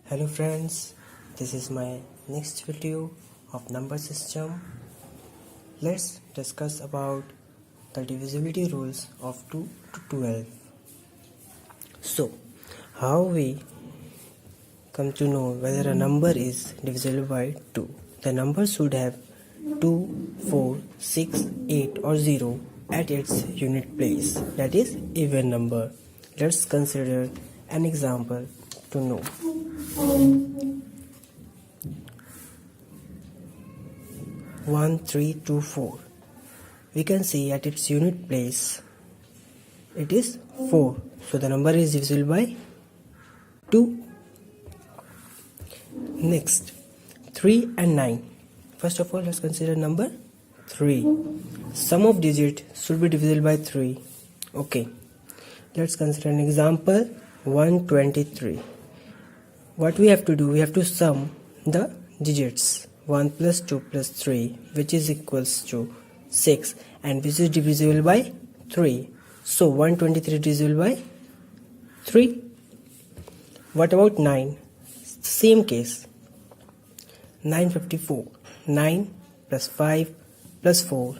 Hello friends, this is my next video of number system. Let's discuss about the divisibility rules of 2 to 12. So, how we come to know whether a number is divisible by 2? The number should have 2, 4, 6, 8 or 0 at its unit place, that is even number. Let's consider an example to know. 1, 3, 2, 4. We can see at its unit place it is 4. So the number is divisible by 2. Next, 3 and 9. First of all, let's consider number 3. Sum of digits should be divisible by 3. Okay. Let's consider an example 123. What we have to do, we have to sum the digits 1 plus 2 plus 3, which is equals to 6, and which is divisible by 3. So 123 divisible by 3. What about 9? Same case. 954. 9 plus 5 plus 4,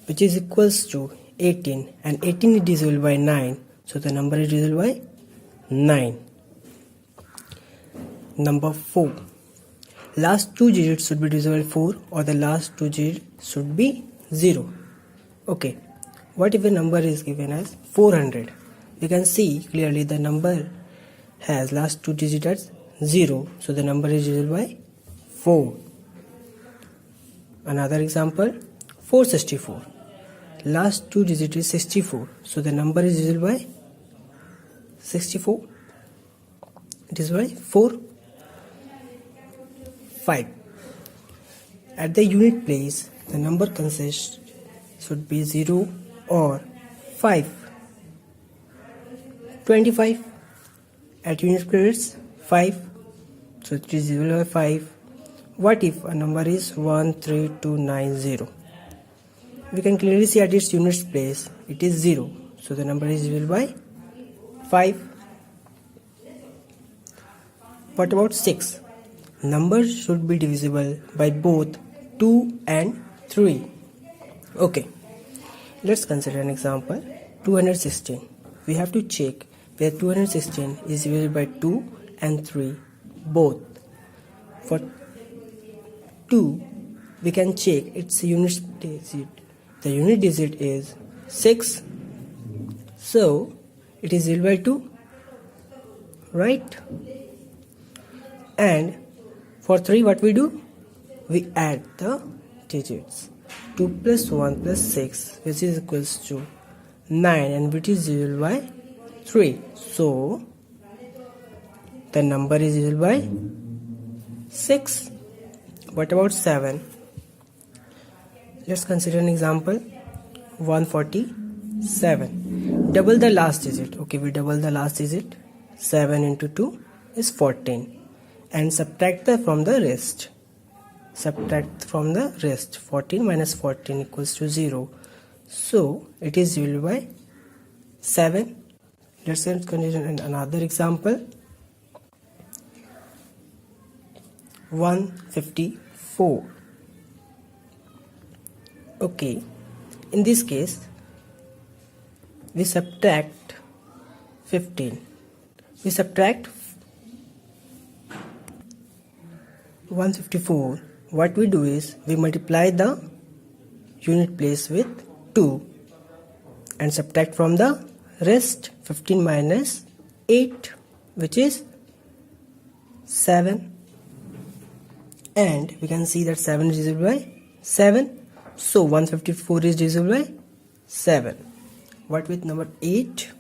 which is equals to 18, and 18 is divisible by 9. So the number is divisible by 9. Number 4. Last two digits should be divisible by 4, or the last two digits should be 0. Okay. What if the number is given as 400? You can see clearly the number has last two digits as 0. So the number is divisible by 4. Another example 464. Last two digits is 64. So the number is divisible by 64. It is by 4. 5. At the unit place, the number consists should be 0 or 5. 25. At unit place 5, so it is divisible by 5. What if a number is 13290? We can clearly see at its unit place it is 0, so the number is divisible by 5. What about 6? Numbers should be divisible by both 2 and 3. Okay, let's consider an example 216. We have to check where 216 is divisible by 2 and 3 both. For 2, we can check its unit digit. The unit digit is 6, so it is divisible by 2, right? And for 3, what we do? We add the digits. 2 plus 1 plus 6, which is equals to 9, and which is divisible by 3. So the number is divisible by 6. What about 7? Let's consider an example 147. Double the last digit. Okay, we double the last digit. 7 into 2 is 14. And subtract from the rest. Subtract from the rest. 14 minus 14 equals to 0. So it is divisible by 7. Let's consider another example 154. Okay, in this case we subtract 15. We subtract 154. What we do is we multiply the unit place with 2 and subtract from the rest. 15 minus 8, which is 7, and we can see that 7 is divisible by 7. So 154 is divisible by 7. What with number 8?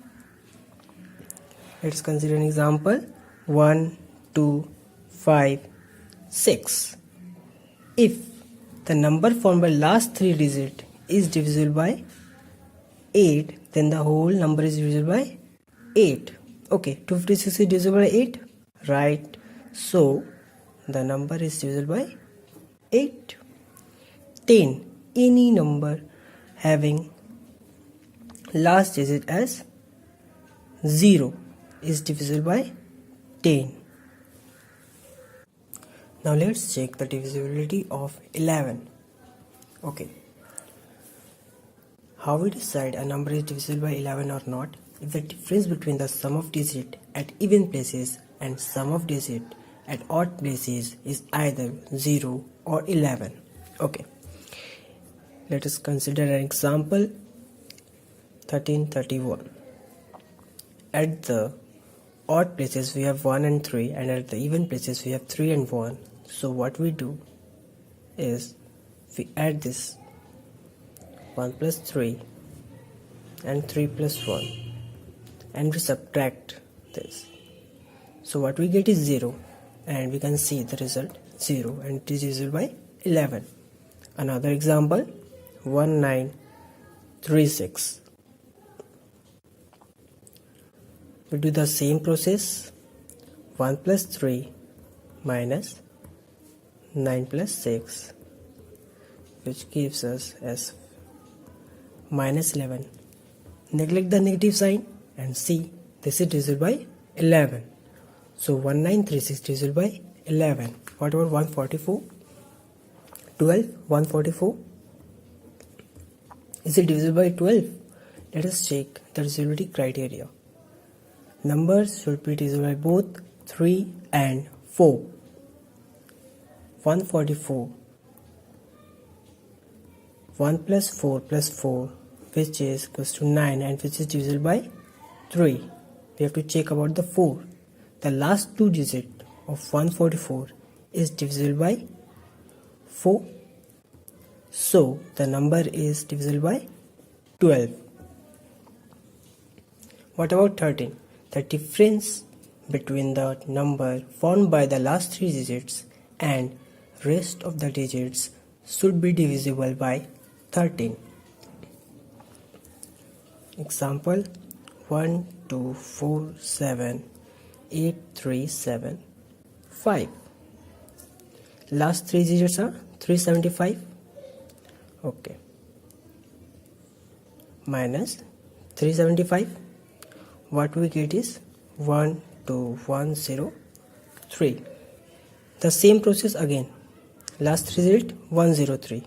Let's consider an example 1, 2, 5, 6. If the number formed by last 3 digits is divisible by 8, then the whole number is divisible by 8. Okay, 256 is divisible by 8, right? So the number is divisible by 8. 10. Any number having last digit as 0 is divisible by 10. Now let's check the divisibility of 11. Okay. How we decide a number is divisible by 11 or not? If the difference between the sum of digits at even places and sum of digits at odd places is either 0 or 11. Okay. Let us consider an example 1331. At the odd places we have 1 and 3, and at the even places we have 3 and 1. So what we do is we add this 1 plus 3 and 3 plus 1 and we subtract this. So what we get is 0, and we can see the result 0, and it is divisible by 11. Another example 1936. We do the same process. 1 plus 3 minus 9 plus 6, which gives us as minus 11. Neglect the negative sign and see this is divisible by 11. So 1936 divisible by 11. What about 144? 12, 144. Is it divisible by 12? Let us check the divisibility criteria. Numbers should be divisible by both 3 and 4. 144. 1 plus 4 plus 4, which is equals to 9, and which is divisible by 3. We have to check about the 4. The last two digits of 144 is divisible by 4. So the number is divisible by 12. What about 13? The difference between the number formed by the last three digits and rest of the digits should be divisible by 13. Example 1, 2, 4, 7, 8, 3, 7, 5. Last three digits are 375. Okay. Minus 375. What we get is 12103. The same process again. Last three digits 103.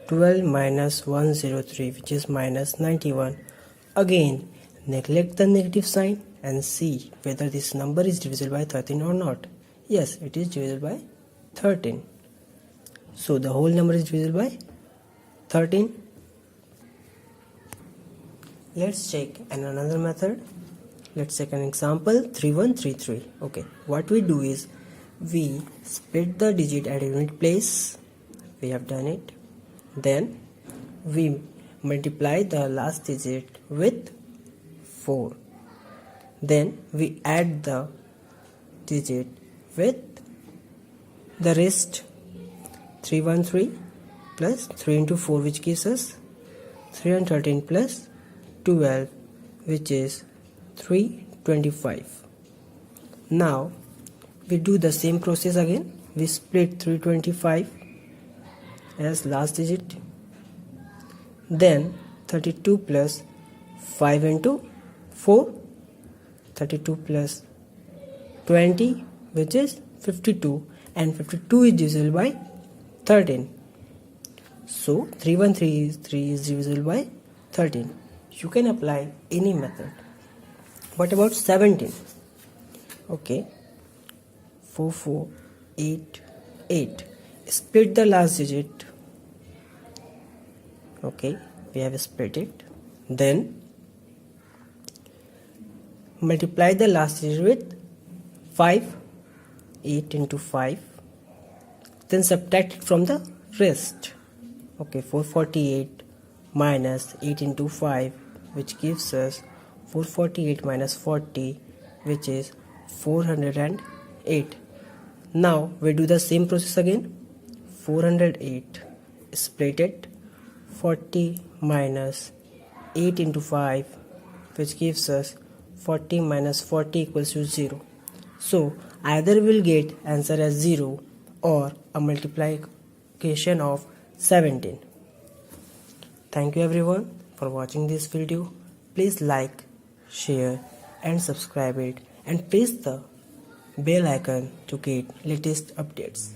12 minus 103, which is minus 91. Again, neglect the negative sign and see whether this number is divisible by 13 or not. Yes, it is divisible by 13. So the whole number is divisible by 13. Let's check another method. Let's take an example 3133. Okay, what we do is we split the digit at a unit place. We have done it. Then we multiply the last digit with 4. Then we add the digit with the rest. 313 plus 3 into 4, which gives us 313 plus 12, which is 325. Now we do the same process again. We split 325 as last digit, then 32 plus 5 into 4, 32 plus 20, which is 52, and 52 is divisible by 13. So 3133 is divisible by 13. You can apply any method. What about 17? Okay, 4488. Split the last digit. Okay, we have split it. Then multiply the last digit with 5. 8 into 5. Then subtract it from the rest. Okay, 448 minus 8 into 5, which gives us 448 minus 40, which is 408. Now we do the same process again. 408, split it. 40 minus 8 into 5, which gives us 40 minus 40 equals to 0. So either we'll get answer as 0 or a multiplication of 17. Thank you everyone for watching this video. Please like, share and subscribe it, and press the bell icon to get latest updates.